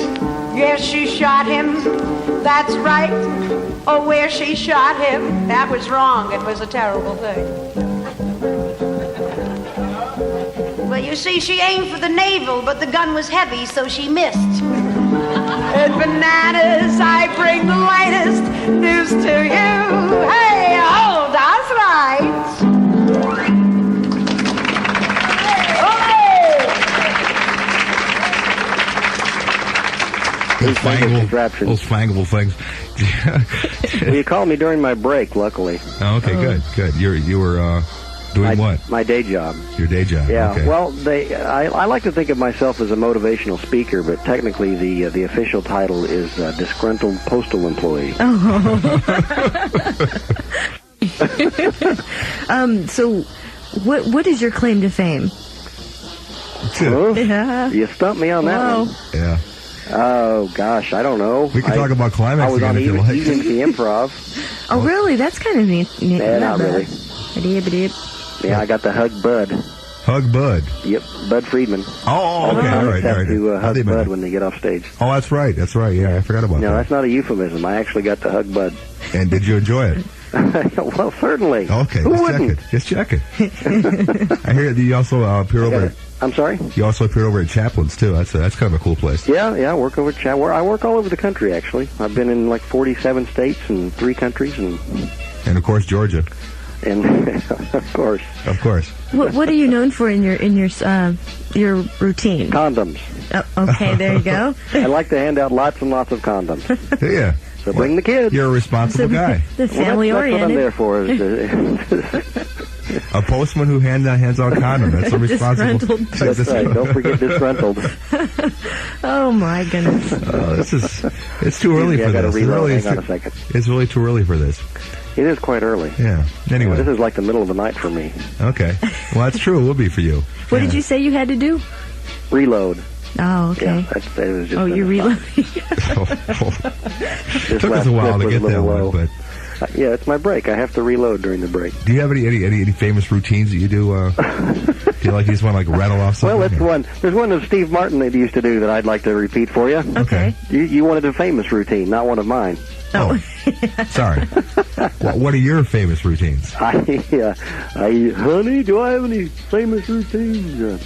Yes, she shot him. That's right. Oh, where she shot him. That was wrong. It was a terrible thing. Well, you see, she aimed for the navel, but the gun was heavy, so she missed. And bananas, I bring the latest news to you. Hey, oh, that's right. Those fangable things. Well, you called me during my break, luckily. Oh, okay, good. You were doing what? My day job. Your day job. Yeah. Okay. Well, I like to think of myself as a motivational speaker, but technically the official title is disgruntled postal employee. Oh. So, what is your claim to fame? Yeah. You stumped me on that one. Yeah. Oh, gosh, I don't know. We can talk about climax I was again on if you like. Evening the Improv. Oh, really? That's kind of neat. Yeah, not really. Yeah, I got the Hug Bud. Hug Bud? Yep, Bud Friedman. Oh, okay, all right. Have to hug Bud when they get off stage. Oh, that's right. Yeah, I forgot about that. No, that's not a euphemism. I actually got to hug Bud. And did you enjoy it? Well, certainly. Okay, Who wouldn't? Just check it. I hear that you also appear over. I'm sorry? You also appeared over at Chaplin's too. That's kind of a cool place. Yeah. I work over at I work all over the country actually. I've been in like 47 states and 3 countries and of course Georgia. And of course. What are you known for in your routine? Condoms. Oh, okay, there you go. I like to hand out lots and lots of condoms. Yeah. So bring the kids. You're a responsible guy. The family oriented. That's what I'm there for. A postman who hands out condoms. That's a responsible. That's right. Don't forget disgruntled. Oh my goodness. It's too early for this. Hang on a second. It's really too early for this. It is quite early. Yeah. Anyway. This is like the middle of the night for me. Okay. Well, that's true. It will be for you. What did you say you had to do? Reload. Oh, okay. Yeah, it was just you're reloading. It took us a while to get that one, but yeah, it's my break. I have to reload during the break. Do you have any famous routines that you do? Do you just want to rattle off something? Well, there's one of Steve Martin that he used to do that I'd like to repeat for you. Okay. You wanted a famous routine, not one of mine. Oh, sorry. What are your famous routines? Honey, do I have any famous routines?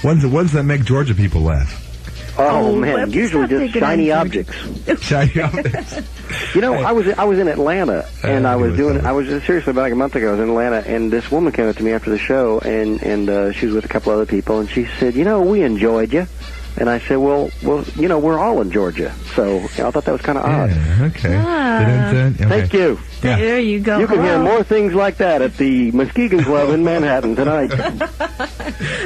Ones that make Georgia people laugh. Oh man, usually just shiny objects. Shiny objects. You know, I was in Atlanta, and I was seriously about a month ago. I was in Atlanta, and this woman came up to me after the show, and she was with a couple other people, and she said, we enjoyed you. And I said, well, we're all in Georgia, so I thought that was kind of odd. Yeah, okay. Okay. Thank you. Yeah. There you go. You can hear more things like that at the Muskegon Club in Manhattan tonight.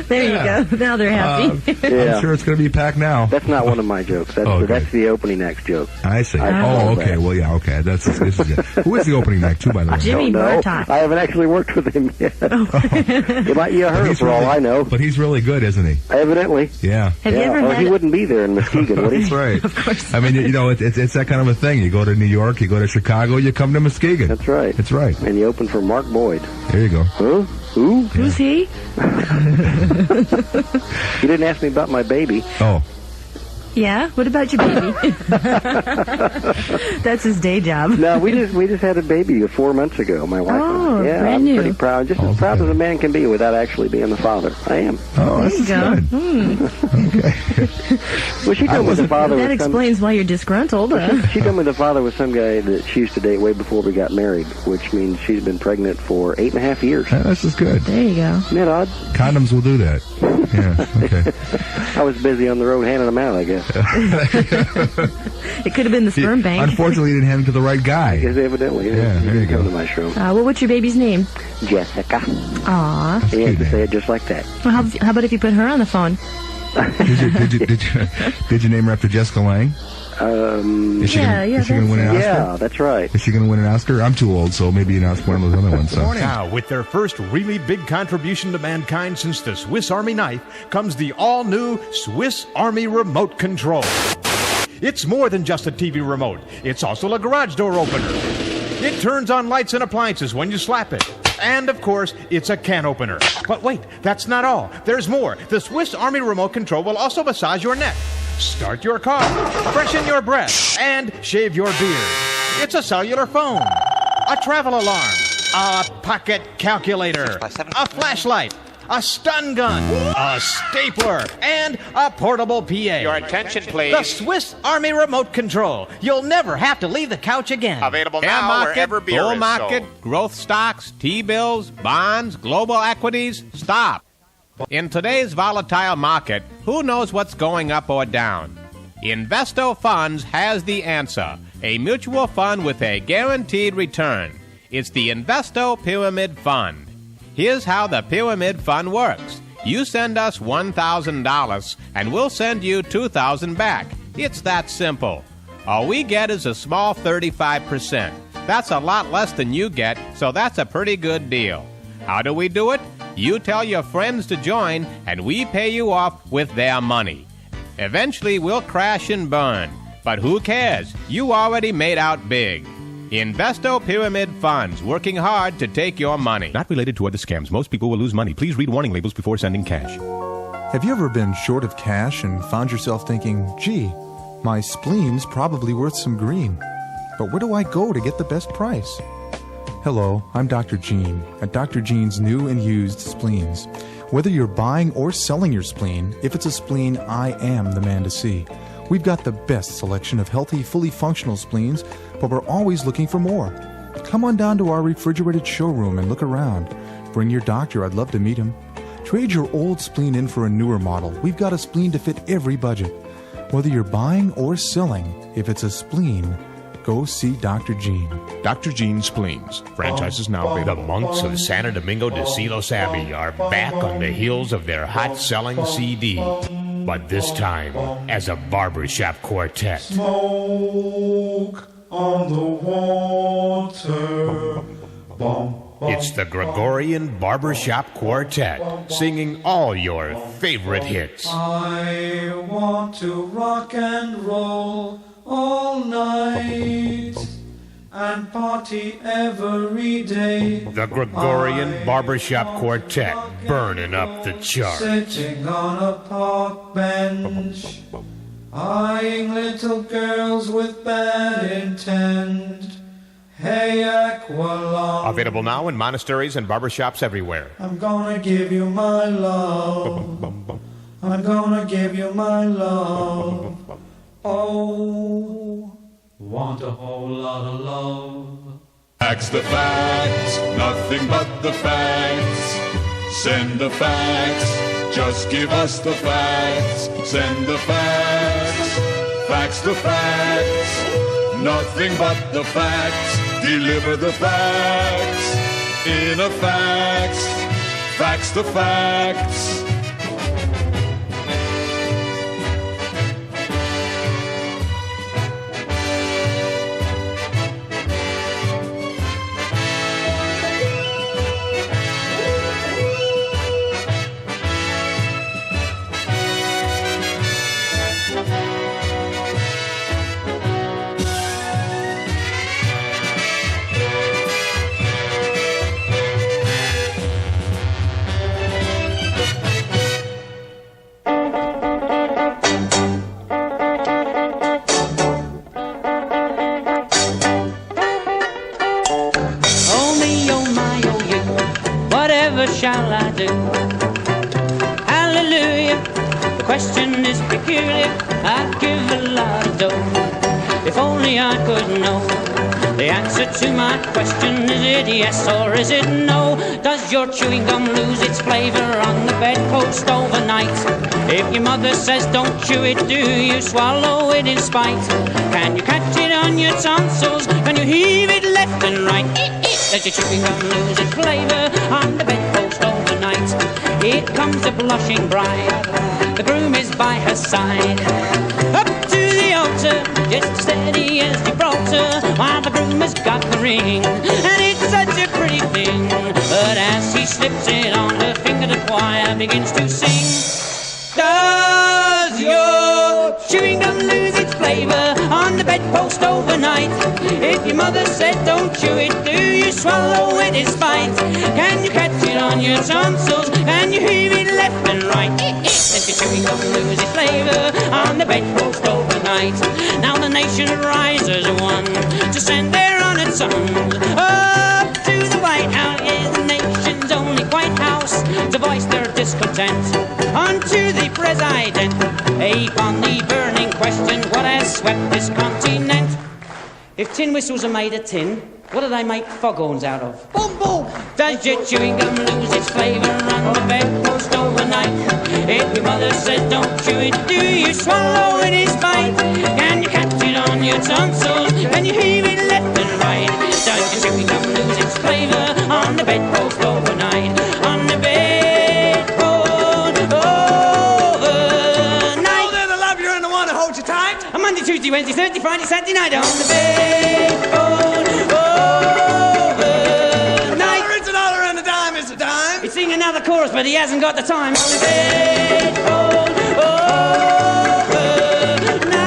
There you go. Now they're happy. I'm sure it's going to be packed now. That's not one of my jokes. That's the opening act joke. I see. Okay. Well, yeah, okay. This is it. Who is the opening act, too, by the way? Jimmy Bartok. I haven't actually worked with him yet. It might be a her for all I know. But he's really good, isn't he? Evidently. Yeah. Have you ever he wouldn't be there in Muskegon, would he? That's right. Of course. I mean, it's that kind of a thing. You go to New York, you go to Chicago, you come to Muskegon. That's right. That's right. And you open for Mark Boyd. There you go. Huh? Who? Who's he? You didn't ask me about my baby. Oh. Yeah? What about your baby? That's his day job. No, we just had a baby 4 months ago, my wife. Oh, yeah, brand I'm new. pretty proud. Just as proud as a man can be without actually being the father. I am. Oh, that's good. Okay. Well, she told me the father That was explains why you're disgruntled. She told me the father was some guy that she used to date way before we got married, which means she's been pregnant for 8.5 years. Yeah, that's just good. There you go. Isn't that odd? Condoms will do that. Yeah, okay. I was busy on the road handing them out, I guess. It could have been the sperm bank. Unfortunately, you didn't hand them to the right guy. Yes, evidently. Yeah, there you go. Come to my show. What's your baby's name? Jessica. Aw. You have to say it just like that. Well, how about if you put her on the phone? Did you name her after Jessica Lange? Is she going to win an Oscar? Yeah, that's right. Is she going to win an Oscar? I'm too old, so maybe one of those other ones. So. Now, with their first really big contribution to mankind since the Swiss Army knife, comes the all-new Swiss Army Remote Control. It's more than just a TV remote. It's also a garage door opener. It turns on lights and appliances when you slap it. And, of course, it's a can opener. But wait, that's not all. There's more. The Swiss Army Remote Control will also massage your neck, start your car, freshen your breath, and shave your beard. It's a cellular phone, a travel alarm, a pocket calculator, a flashlight, a stun gun, a stapler, and a portable PA. Your attention, please. The Swiss Army Remote Control. You'll never have to leave the couch again. Available Air now market, wherever beer bull is market, sold. growth stocks, T-bills, bonds, global equities. Stop. In today's volatile market, who knows what's going up or down? Investo Funds has the answer. A mutual fund with a guaranteed return. It's the Investo Pyramid Fund. Here's how the Pyramid Fund works. You send us $1,000, and we'll send you $2,000 back. It's that simple. All we get is a small 35%. That's a lot less than you get, so that's a pretty good deal. How do we do it? You tell your friends to join, and we pay you off with their money. Eventually, we'll crash and burn. But who cares? You already made out big. Investo Pyramid Funds, working hard to take your money. Not related to other scams. Most people will lose money. Please read warning labels before sending cash. Have you ever been short of cash and found yourself thinking, gee, my spleen's probably worth some green, but where do I go to get the best price? Hello, I'm Dr. Gene at Dr. Gene's new and used spleens. Whether you're buying or selling your spleen, if it's a spleen, I am the man to see. We've got the best selection of healthy, fully functional spleens, but we're always looking for more. Come on down to our refrigerated showroom and look around. Bring your doctor, I'd love to meet him. Trade your old spleen in for a newer model. We've got a spleen to fit every budget. Whether you're buying or selling, if it's a spleen, go see Dr. Gene. Dr. Gene Spleens. Franchises now available. The monks of Santo Domingo de Silos Abbey are back on the heels of their hot-selling CD. But this time, as a barbershop quartet. Smoke on the water. It's the Gregorian Barbershop Quartet, singing all your favorite hits. I want to rock and roll all night and party every day. The Gregorian Barbershop Quartet, burning up the charts. Sitting on a park bench, eyeing little girls with bad intent. Hey, Aqualung, Available now in monasteries and barbershops everywhere. I'm gonna give you my love. I'm I'm gonna give you my love. Oh, want a whole lot of love. Facts the facts, nothing but the facts. Send the facts, just give us the facts. Send the facts, facts the facts. Nothing but the facts, deliver the facts. In a fax, facts the facts. Shall I do? Hallelujah. The question is peculiar. I'd give a lot of dough if only I could know the answer to my question. Is it yes or is it no? Does your chewing gum lose its flavor on the bedpost overnight? If your mother says don't chew it, do you swallow it in spite? Can you catch it on your tonsils? Can you heave it left and right? Does your chewing gum lose its flavor on the bedpost overnight? Here comes the blushing bride, the groom is by her side. Up to the altar, just steady as Gibraltar, while the groom has got the ring, and it's such a pretty thing. But as he slips it on her finger, the choir begins to sing. Does your chewing gum lose its flavor on the bedpost overnight? If your mother said don't chew it, do you swallow it in spite? Can you catch it on your tonsils? Can you heave it left and right? Does your chewing gum lose its flavor on the bedpost overnight? Now the nation rises one to send their honored sons up to the White House. Yes, the nation's only White House to voice their discontent unto the president. Upon the burning question, what has swept this continent? If tin whistles are made of tin, what do they make foghorns out of? Boom, boom! Does your chewing gum lose its flavor on the bedpost overnight? If your mother said don't chew it, do you swallow it in spite? Can you catch it on your tonsils? Can you heave it left and right? Does your chewing gum lose its flavor on the bedpost overnight? On the bedpost overnight. Oh, they're the love you're in the one to hold you tight. On Monday, Tuesday, Wednesday, Thursday, Friday, Saturday night on the bedpost overnight. It's a dollar and a dime is a dime. He's singing another chorus, but he hasn't got the time. On the bedpost overnight.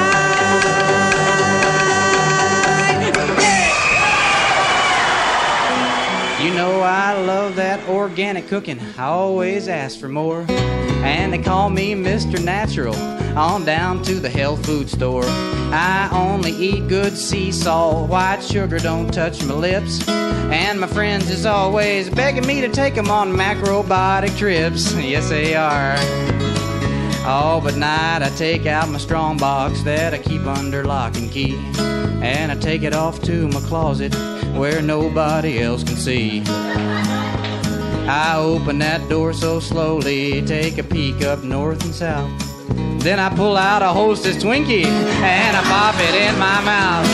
You know I love that organic cooking. I always ask for more. And they call me Mr. Natural on down to the health food store. I only eat good sea salt, white sugar don't touch my lips. And my friends is always begging me to take them on macrobiotic trips. Yes, they are. Oh, but night I take out my strong box that I keep under lock and key, and I take it off to my closet where nobody else can see. I open that door so slowly, take a peek up north and south. Then I pull out a Hostess Twinkie and I pop it in my mouth.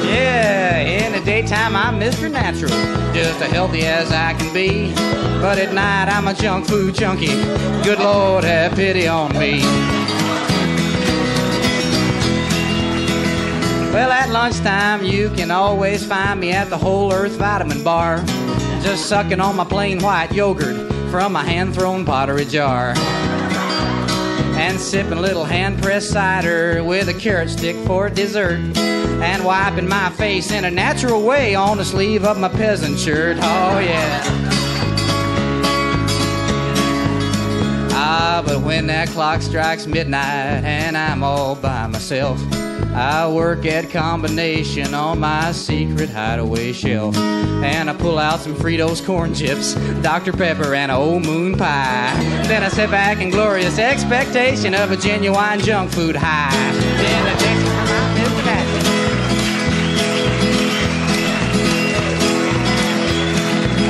Yeah, in the daytime I'm Mr. Natural, just as healthy as I can be. But at night I'm a junk food junkie. Good Lord, have pity on me. Well, at lunchtime you can always find me at the Whole Earth Vitamin Bar, just sucking on my plain white yogurt from a hand-thrown pottery jar, and sipping a little hand-pressed cider with a carrot stick for dessert, and wiping my face in a natural way on the sleeve of my peasant shirt. Oh yeah. Ah, but when that clock strikes midnight and I'm all by myself, I work at Combination on my secret hideaway shelf, and I pull out some Fritos corn chips, Dr. Pepper, and a old moon pie. Then I sit back in glorious expectation of a genuine junk food high. Then I take some from my Mr. Natural.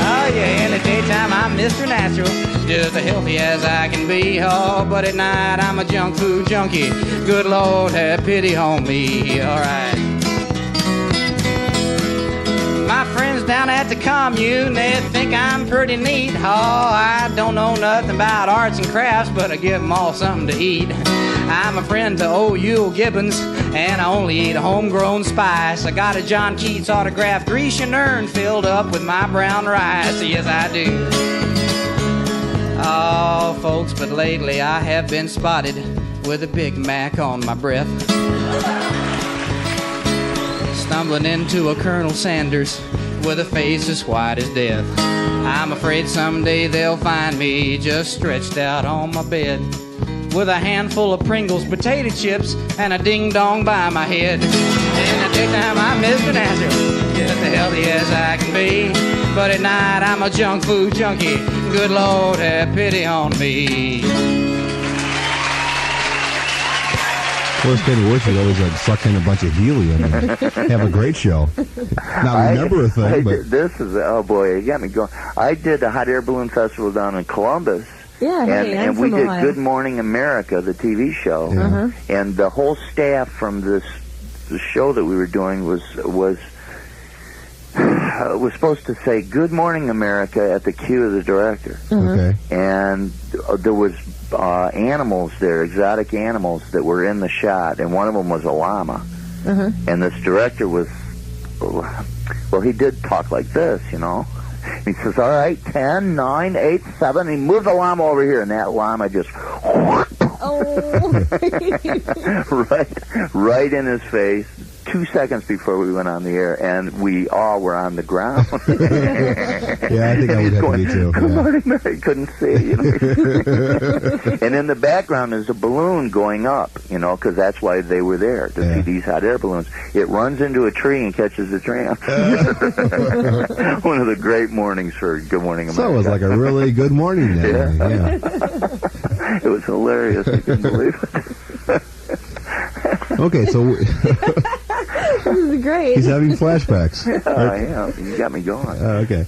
Oh yeah, in the daytime I'm Mr. Natural, just as healthy as I can be. Oh, but at night I'm a junk food junkie. Good Lord, have pity on me. All right. My friends down at the commune, they think I'm pretty neat. Oh, I don't know nothing about arts and crafts, but I give them all something to eat. I'm a friend to old Yule Gibbons, and I only eat homegrown spice. I got a John Keats autographed Grecian urn filled up with my brown rice. Yes, I do. Oh, folks, but lately I have been spotted with a Big Mac on my breath, stumbling into a Colonel Sanders with a face as white as death. I'm afraid someday they'll find me just stretched out on my bed with a handful of Pringles potato chips and a ding-dong by my head. In the daytime I'm Mr. Natural, just as healthy as I can be. But at night I'm a junk food junkie. Good Lord, have pity on me. Worst thing worse is always like suck in a bunch of helium and have a great show. Not remember a thing, but this is, oh boy, you got me going. I did the Hot Air Balloon Festival down in Columbus. Yeah, and we did Good Morning America, the TV show, and the whole staff from the show that we were doing was supposed to say Good Morning America at the cue of the director. Okay. And there was animals there, exotic animals that were in the shot, and one of them was a llama. And this director was, well, he did talk like this, you know. He says, all right, 10, 9, 8, 7. He moved the llama over here, and that llama just right in his face 2 seconds before we went on the air, and we all were on the ground. Yeah, I think I would have to be too. Good morning, Mary. Couldn't see it, you know. And in the background is a balloon going up, you know, because that's why they were there, to see these hot air balloons. It runs into a tree and catches a tram. One of the great mornings for Good Morning America. So it was like a really good morning then. Yeah. It was hilarious. I couldn't believe it. Okay, so This is great. he's having flashbacks. Yeah, you got me going. Okay.